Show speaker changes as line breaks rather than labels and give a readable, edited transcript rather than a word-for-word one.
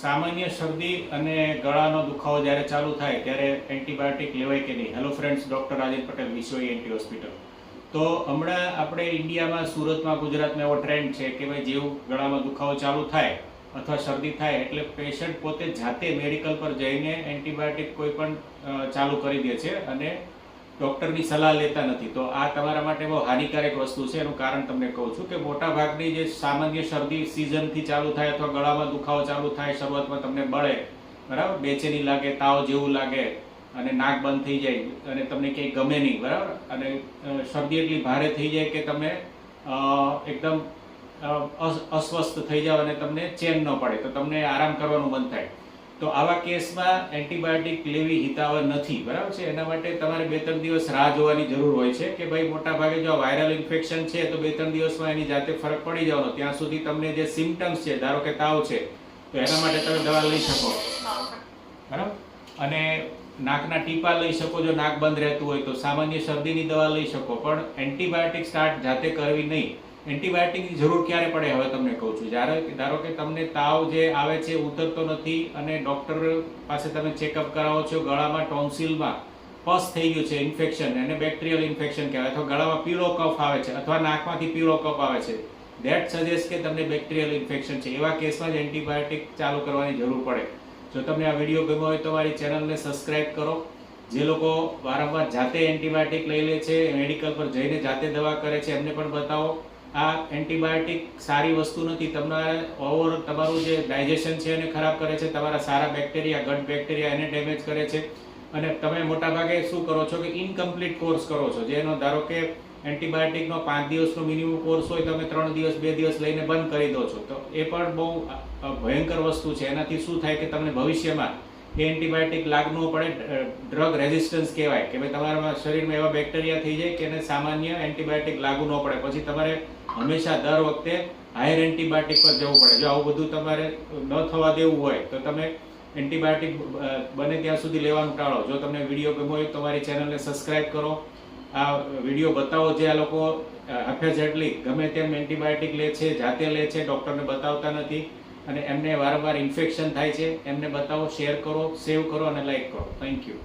સામાન્ય શરદી અને ગળાનો દુખાવો જ્યારે ચાલુ થાય ત્યારે એન્ટીબાયોટિક લેવાય કે નહીં? Hello friends, doctor Rajen Patel, વિશ્વ એન્ટી હોસ્પિટલ. તો હમણાં આપણે ઇન્ડિયામાં, સુરતમાં, ગુજરાતમાં એવો ટ્રેન્ડ છે કે ભાઈ જેવું ગળામાં દુખાવો ચાલુ થાય અથવા શરદી થાય એટલે પેશન્ટ પોતે જાતે મેડિકલ પર જઈને એન્ટીબાયોટિક કોઈ પણ ચાલુ કરી દે છે અને ડૉક્ટરની સલાહ લેતા નથી. તો આ તમારા માટે બહુ હાનિકારક વસ્તુ છે. એનું કારણ તમને કહું છું કે મોટાભાગની જે સામાન્ય શરદી સિઝનથી ચાલુ થાય અથવા ગળામાં દુખાવો ચાલુ થાય, શરૂઆતમાં તમને બળે, બરાબર, બેચેની લાગે, તાવ જેવું લાગે અને નાક બંધ થઈ જાય અને તમને ક્યાંય ગમે નહીં, બરાબર, અને શરદી એટલી ભારે થઈ જાય કે તમે એકદમ અસ્વસ્થ થઈ જાવ અને તમને ચેન ન પડે, તો તમને આરામ કરવાનું મન થાય. તો આવા કેસમાં એન્ટીબાયોટિક લેવી હિતાવહ નથી, બરાબર છે. એના માટે તમારે 2-3 દિવસ રાહ જોવાની જરૂર હોય છે કે ભાઈ મોટા ભાગે જો વાયરલ ઇન્ફેક્શન છે તો 2-3 દિવસમાં એની જાતે ફરક પડી જવાનો. ત્યાં સુધી તમને જે સિમ્પટમ્સ છે, ધારો કે તાવ છે, તો એના માટે તમે દવા લઈ શકો, બરાબર, અને નાકના ટીપા લઈ શકો જો નાક બંધ રહેતું હોય તો. સામાન્ય શરદીની દવા લઈ શકો, પણ એન્ટીબાયોટિક સ્ટાર્ટ જાતે કરવી નહીં. એન્ટીબાયોટિકની જરૂર ક્યારે પડે હવે તમને કહું છું. જ્યારે ધારો કે તમને તાવ જે આવે છે ઉતરતો નથી અને ડૉક્ટર પાસે તમે ચેકઅપ કરાવો છો, ગળામાં ટોન્સિલમાં પસ થઈ ગયું છે, ઇન્ફેક્શન, એને બેક્ટેરિયલ ઇન્ફેક્શન કહેવાય, અથવા ગળામાં પીળો કફ આવે છે અથવા નાકમાંથી પીળો કફ આવે છે, ધેટ સજેસ્ટ કે તમને બેક્ટેરિયલ ઇન્ફેક્શન છે. એવા કેસમાં જ એન્ટીબાયોટિક ચાલુ કરવાની જરૂર પડે. જો તમને આ વિડીયો ગમ્યો હોય તો મારી ચેનલને સબસ્ક્રાઇબ કરો. જે લોકો વારંવાર જાતે એન્ટીબાયોટિક લઈ લે છે, મેડિકલ પર જઈને જાતે દવા કરે છે, એમને પણ બતાવો. આ એન્ટીબાયોટિક સારી વસ્તુ નથી. તમારું જે ડાયજેશન છે એને ખરાબ કરે છે, તમારા સારા બેક્ટેરિયા, ગટ બેક્ટેરિયા, એને ડેમેજ કરે છે. અને તમે મોટાભાગે શું કરો છો કે ઇનકમ્પ્લીટ કોર્સ કરો છો. જેનો ધારો કે એન્ટીબાયોટિકનો 5 દિવસનો મિનિમમ કોર્સ હોય, તમે 3 દિવસ 2 દિવસ લઈને બંધ કરી દો છો, તો એ પણ બહુ ભયંકર વસ્તુ છે. એનાથી શું થાય કે તમને ભવિષ્યમાં એ એન્ટીબાયોટિક લાગુ ન પડે, ડ્રગ રેઝિસ્ટન્સ કહેવાય કે ભાઈ તમારા શરીરમાં એવા બેક્ટેરિયા થઈ જાય કે એને સામાન્ય એન્ટીબાયોટિક લાગુ ન પડે. પછી તમારે હંમેશા દર વખતે હાયર એન્ટીબાયોટિક પર જવું પડે. જો આવું બધું તમારે ન થવા દેવું હોય તો તમે એન્ટીબાયોટિક બને ત્યાં સુધી લેવાનું ટાળો. જો તમને વિડીયો ગમ્યો હોય તો મારી ચેનલને સબસ્ક્રાઇબ કરો. આ વિડીયો બતાવો જે આ લોકો જેટલી ગમે તેમ એન્ટીબાયોટિક લે છે, જાતે લે છે, ડૉક્ટરને બતાવતા નથી અને એમને વારંવાર ઇન્ફેક્શન થાય છે, એમને બતાવો, શેર કરો, સેવ કરો અને લાઈક કરો. Thank you.